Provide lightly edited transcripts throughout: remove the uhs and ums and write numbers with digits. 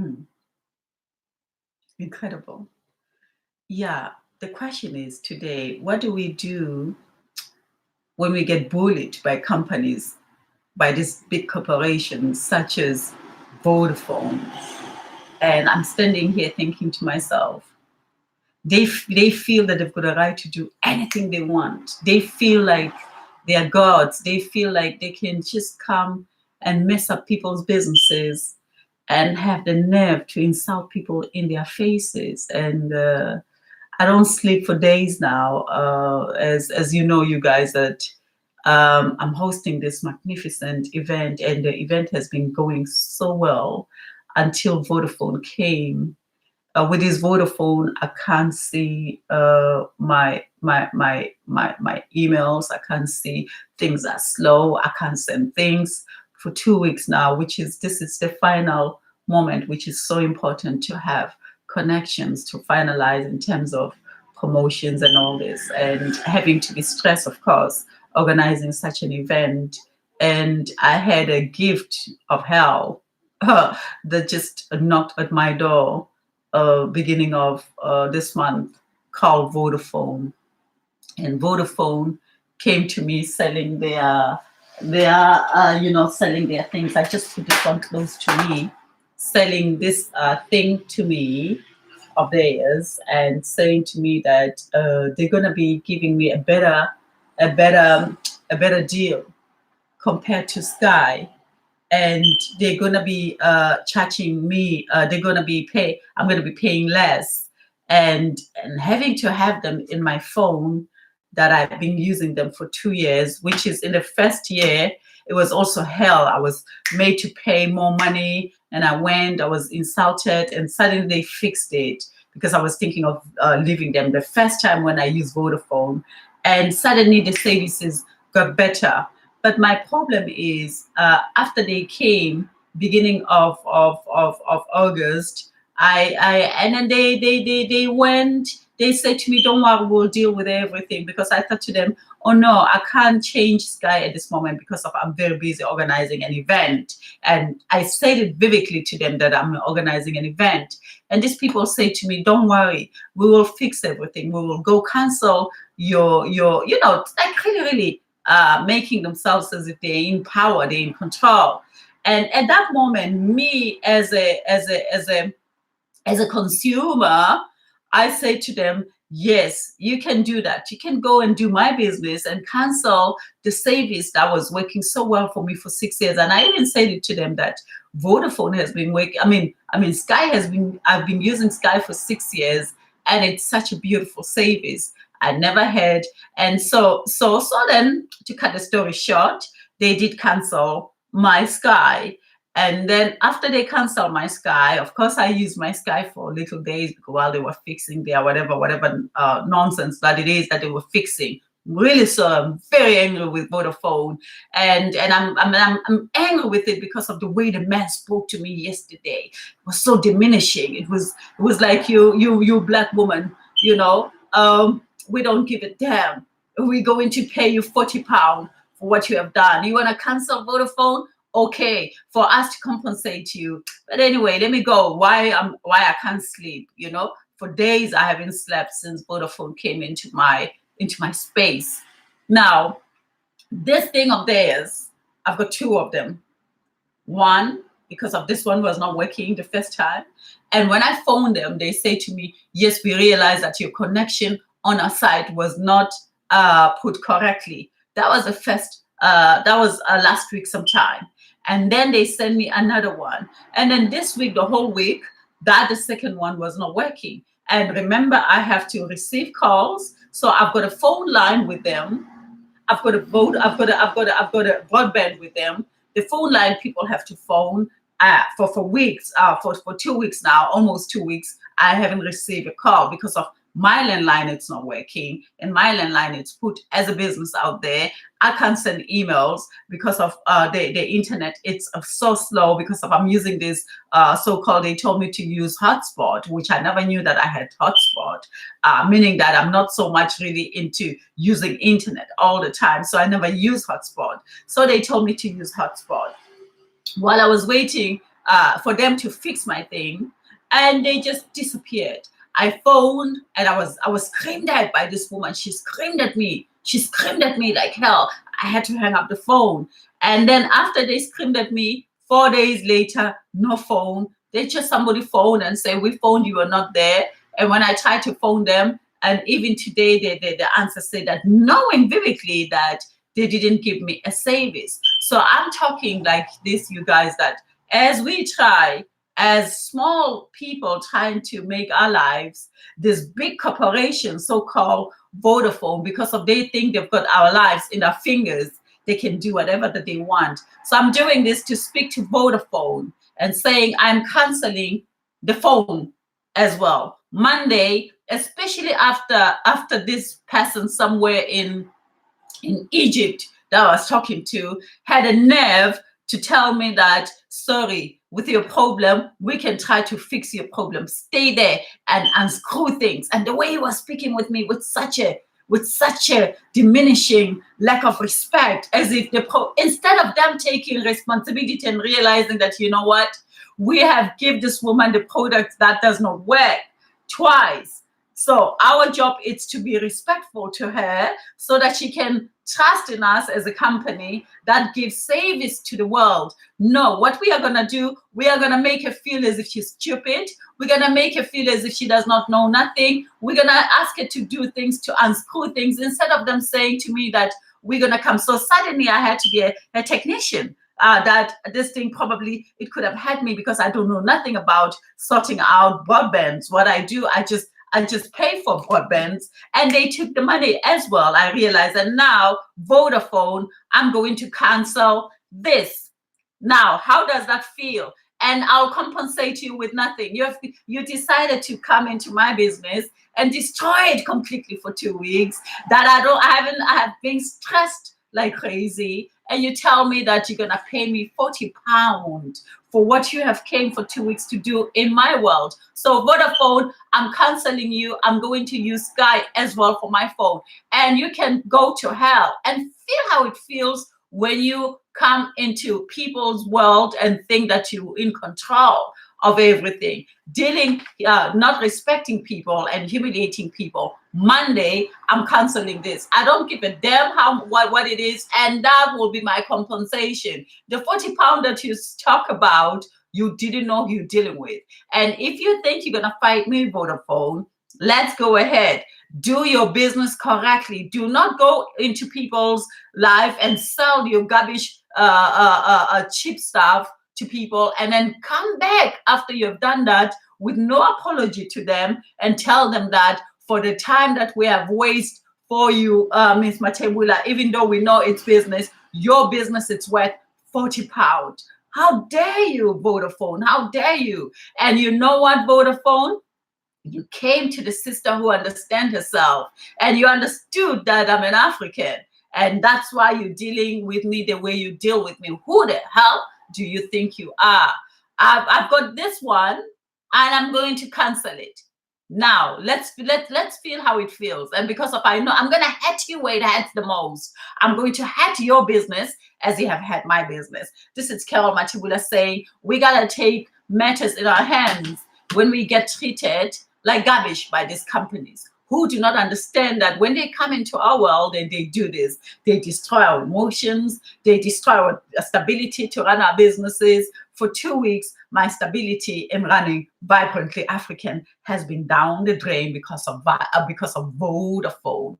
Hmm. Incredible. Yeah. The question is today, what do we do when we get bullied by companies, by these big corporations such as Vodafone? And I'm standing here thinking to myself, they feel that they've got a right to do anything they want. They feel like they are gods. They feel like they can just come and mess up people's businesses and have the nerve to insult people in their faces. And I don't sleep for days now. As you know, you guys, that I'm hosting this magnificent event, and the event has been going so well until Vodafone came. With this Vodafone, I can't see my emails. I can't see, things are slow. I can't send things for 2 weeks now, which is, this is the final moment, which is so important to have connections to finalize in terms of promotions and all this, and having to be stressed, of course, organizing such an event. And I had a gift of hell that just knocked at my door beginning of this month, called Vodafone. And Vodafone came to me selling selling their things. I just put this one close to me, selling this thing to me of theirs, and saying to me that they're gonna be giving me a better, a better deal compared to Sky, and they're gonna be charging me. They're gonna be pay. I'm gonna be paying less, and having to have them in my phone that I've been using them for 2 years. Which is, in the first year, it was also hell. I was made to pay more money, and I went. I was insulted, and suddenly they fixed it because I was thinking of leaving them the first time when I used Vodafone, and suddenly the services got better. But my problem is, after they came, beginning of August, and then they went. They said to me, "Don't worry, we'll deal with everything." Because I thought to them, "Oh no, I can't change Sky at this moment because I'm very busy organizing an event." And I said it vividly to them that I'm organizing an event. And these people say to me, "Don't worry, we will fix everything. We will go cancel your, like really, really making themselves as if they're in power, they're in control." And at that moment, me as a consumer, I say to them, "Yes, you can do that. You can go and do my business and cancel the service that was working so well for me for 6 years." And I even said it to them that Vodafone has been working. I mean, Sky has been. I've been using Sky for 6 years, and it's such a beautiful service. I never had. And so then, to cut the story short, they did cancel my Sky. And then after they canceled my Sky, of course, I used my Sky for little days while they were fixing their whatever nonsense that it is that they were fixing. Really, so I'm very angry with Vodafone, and I'm angry with it because of the way the man spoke to me yesterday. It was so diminishing. It was like, you black woman, we don't give a damn. We're going to pay you £40 for what you have done. You want to cancel Vodafone? Okay, for us to compensate you. But anyway, let me go. Why I can't sleep? For days I haven't slept since Vodafone came into my space. Now, this thing of theirs, I've got two of them. One, because of this one was not working the first time. And when I phoned them, they say to me, "Yes, we realize that your connection on our site was not put correctly." That was the first, that was last week sometime. And then they send me another one. And then this week, the whole week, the second one was not working. And remember, I have to receive calls. So I've got a phone line with them. I've got a broadband with them. The phone line people have to phone for weeks, for 2 weeks now, almost 2 weeks. I haven't received a call because of my landline. It's not working, and my landline, it's put as a business out there. I can't send emails because of the internet. It's so slow because of I'm using this so-called. They told me to use hotspot, which I never knew that I had hotspot, meaning that I'm not so much really into using internet all the time. So I never use hotspot. So they told me to use hotspot. While I was waiting for them to fix my thing, and they just disappeared. I phoned, and I was screamed at by this woman. She screamed at me. She screamed at me like hell. I had to hang up the phone. And then after they screamed at me, 4 days later, no phone. They just somebody phoned and say, we phoned, you were not there. And when I tried to phone them, and even today, the answer said that, knowing vividly that they didn't give me a service. So I'm talking like this, you guys, that as we try, as small people trying to make our lives, this big corporation, so-called Vodafone, because of they think they've got our lives in their fingers, they can do whatever that they want. So I'm doing this to speak to Vodafone and saying I'm canceling the phone as well. Monday, especially after this person somewhere in Egypt that I was talking to had a nerve to tell me that, sorry, with your problem, we can try to fix your problem. Stay there and unscrew things. And the way he was speaking with me with such a diminishing lack of respect, as if instead of them taking responsibility and realizing that, you know what, we have given this woman the product that does not work twice. So our job is to be respectful to her so that she can trust in us as a company that gives service to the world. No, what we are going to do, we are going to make her feel as if she's stupid. We're going to make her feel as if she does not know nothing. We're going to ask her to do things, to unscrew things, instead of them saying to me that we're going to come. So suddenly I had to be a technician. That this thing probably, it could have had me because I don't know nothing about sorting out broadbands. What I do, I just pay for broadbands, and they took the money as well. I realized, and now Vodafone, I'm going to cancel this. Now, how does that feel? And I'll compensate you with nothing. You decided to come into my business and destroy it completely for 2 weeks. That I have been stressed like crazy. And you tell me that you're gonna pay me £40 for what you have came for 2 weeks to do in my world. So Vodafone, I'm canceling you. I'm going to use Sky as well for my phone. And you can go to hell and feel how it feels when you come into people's world and think that you're in control of everything, dealing, not respecting people and humiliating people. Monday, I'm canceling this. I don't give a damn what it is, and that will be my compensation. The £40 that you talk about, you didn't know you're dealing with. And if you think you're gonna fight me, Vodafone, let's go ahead. Do your business correctly. Do not go into people's life and sell your garbage, cheap stuff to people, and then come back after you've done that with no apology to them and tell them that for the time that we have wasted for you, Ms. Matebula, even though we know it's business, your business is worth £40. How dare you, Vodafone? How dare you? And you know what, Vodafone? You came to the sister who understands herself, and you understood that I'm an African, and that's why you're dealing with me the way you deal with me. Who the hell do you think you are? I've got this one, and I'm going to cancel it. Now let's feel how it feels. And because of I know I'm gonna hurt you where it hurts the most. I'm going to hurt your business as you have hurt my business. This is Carol Matibula saying we gotta take matters in our hands when we get treated like garbage by these companies who do not understand that when they come into our world and they do this, they destroy our emotions, they destroy our stability to run our businesses. For 2 weeks, my stability in running Vibrantly African has been down the drain because of Vodafone.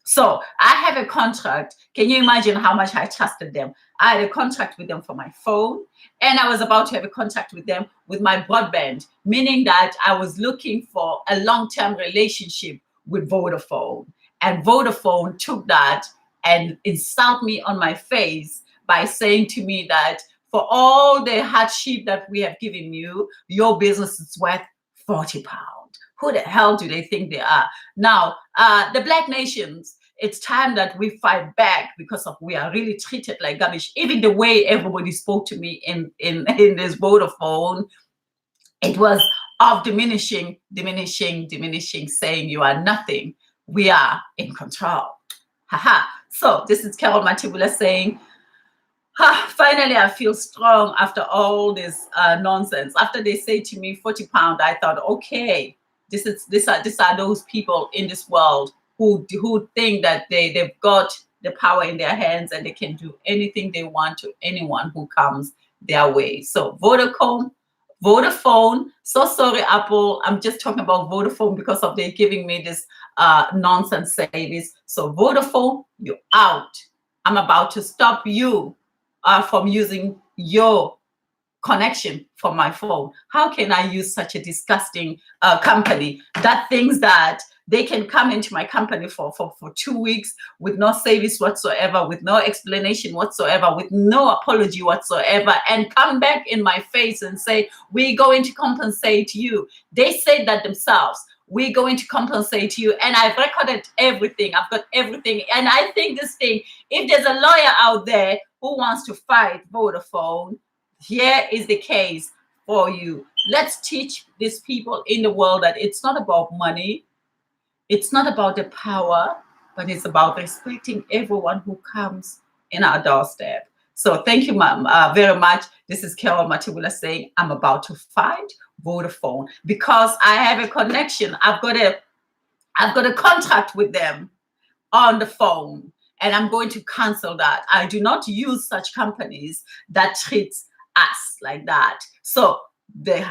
So I have a contract. Can you imagine how much I trusted them? I had a contract with them for my phone, and I was about to have a contract with them with my broadband, meaning that I was looking for a long-term relationship with Vodafone. And Vodafone took that and insulted me on my face by saying to me that for all the hardship that we have given you, your business is worth £40. Who the hell do they think they are? Now, the Black nations, it's time that we fight back because of we are really treated like garbage. Even the way everybody spoke to me in this Vodafone, it was of diminishing, saying you are nothing. We are in control. Haha. So this is Carol Matibula saying, Finally, I feel strong after all this nonsense. After they say to me £40, I thought, okay, these are those people in this world who think that they've got the power in their hands and they can do anything they want to anyone who comes their way. So Vodafone. So sorry, Apple. I'm just talking about Vodafone because of they giving me this nonsense service. So Vodafone, you're out. I'm about to stop you from using your connection for my phone. How can I use such a disgusting company that thinks that they can come into my company for 2 weeks with no service whatsoever, with no explanation whatsoever, with no apology whatsoever, and come back in my face and say, we're going to compensate you. They said that themselves. We're going to compensate you. And I've recorded everything. I've got everything. And I think this thing, if there's a lawyer out there who wants to fight Vodafone, here is the case for you. Let's teach these people in the world that it's not about money. It's not about the power, but it's about respecting everyone who comes in our doorstep. So thank you, ma'am, very much. This is Carol Matibula saying I'm about to fight Vodafone because I have a connection. I've got a contract with them on the phone, and I'm going to cancel that. I do not use such companies that treats us like that. So the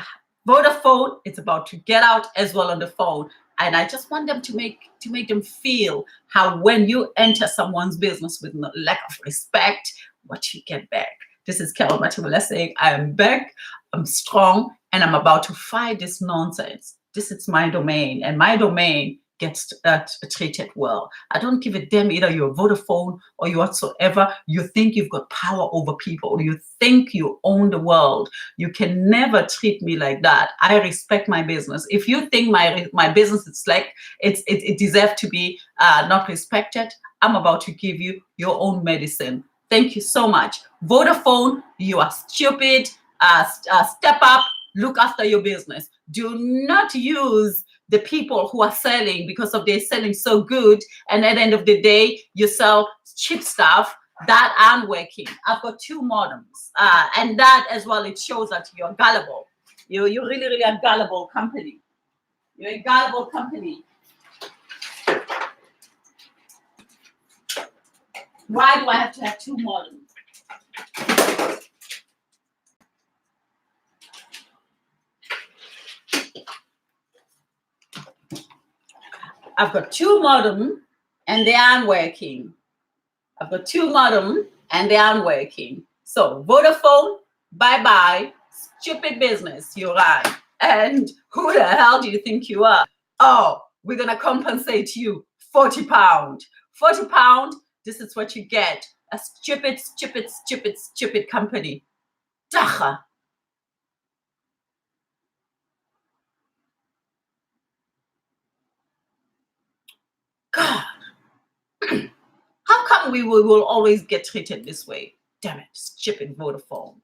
Vodafone, it's about to get out as well on the phone. And I just want them to make them feel how when you enter someone's business with no lack of respect, what you get back. This is Carol Matibula saying, I am back, I'm strong, and I'm about to fight this nonsense. This is my domain, and my domain gets treated well. I don't give a damn either you're Vodafone or you whatsoever. You think you've got power over people, or you think you own the world. You can never treat me like that. I respect my business. If you think my business is like it deserves to be not respected, I'm about to give you your own medicine. Thank you so much. Vodafone, you are stupid. Step up, look after your business. Do not use the people who are selling because of they're selling so good, and at the end of the day you sell cheap stuff that aren't working. I've got 2 modems, and that as well, it shows that you're gullible. You're really a gullible company. You're a gullible company. Why do I have to have 2 modems? I've got 2 modems and they aren't working. I've got 2 modems and they aren't working. So Vodafone, bye-bye. Stupid business you run. And who the hell do you think you are? Oh, we're going to compensate you £40. £40, this is what you get. A stupid company. Dacha. God. How come we will always get treated this way? Damn it, stupid Vodafone.